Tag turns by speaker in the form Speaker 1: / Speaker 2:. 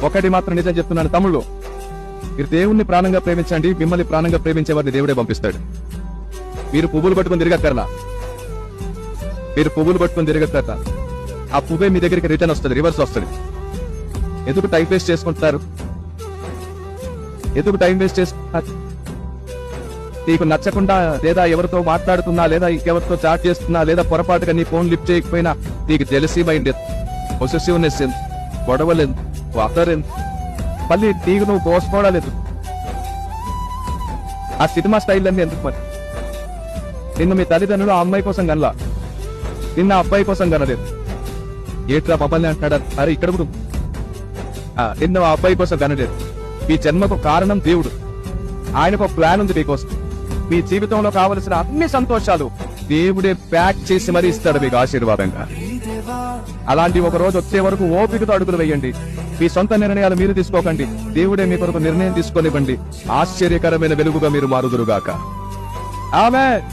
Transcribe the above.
Speaker 1: ఒకటి మాత్రం నిజం చెప్తున్నాను తమ్ముళ్ళు, మీరు దేవుణ్ణి ప్రాణంగా ప్రేమించండి, మిమ్మల్ని ప్రాణంగా ప్రేమించే వారిని దేవుడే పంపిస్తాడు. మీరు పువ్వులు పట్టుకుని తిరగక్కర్లా, మీరు పువ్వులు పట్టుకుని తిరగక్కర్లా, ఆ పువ్వే మీ దగ్గరికి రిటర్న్ వస్తుంది, రివర్స్ వస్తుంది. ఎందుకు టైం వేస్ట్ చేసుకుంటారు? ఎందుకు టైం వేస్ట్ చేసుకుంటారు? నీకు నచ్చకుండా లేదా ఎవరితో మాట్లాడుతున్నా లేదా ఇంకెవరితో చాట్ చేస్తున్నా లేదా పొరపాటుగా నీ ఫోన్ లిఫ్ట్ చేయకపోయినా నీకు జెలసీ మైండ్, పొసెసివ్నెస్, గొడవలేదు, వాతలేదు, మళ్ళీ నీకు నువ్వు కోసుకోవడాలేదు. ఆ సినిమా స్టైల్ అన్ని ఎందుకు? మరి నిన్ను మీ తల్లిదండ్రులు ఆ అమ్మాయి కోసం కనలా, నిన్న అబ్బాయి కోసం కనలేదు. ఏట్రా మమ్మల్ని అంటాడా? అరే ఇక్కడ కూడా నిన్ను ఆ అబ్బాయి కోసం కనలేదు. మీ జన్మకు కారణం దేవుడు, ఆయనకు ప్లాన్ ఉంది మీకోసం. మీ జీవితంలో కావలసిన అన్ని సంతోషాలు దేవుడే ప్యాక్ చేసి మరీ ఇస్తాడు మీకు ఆశీర్వాదంగా. అలాంటి ఒక రోజు వచ్చే వరకు ఓపికతో అడుగులు వేయండి. మీ సొంత నిర్ణయాలు మీరు తీసుకోకండి, దేవుడే మీ కొరకు నిర్ణయం తీసుకొనివ్వండి. ఆశ్చర్యకరమైన వెలుగుగా మీరు మారుదురుగాక. ఆమేన్.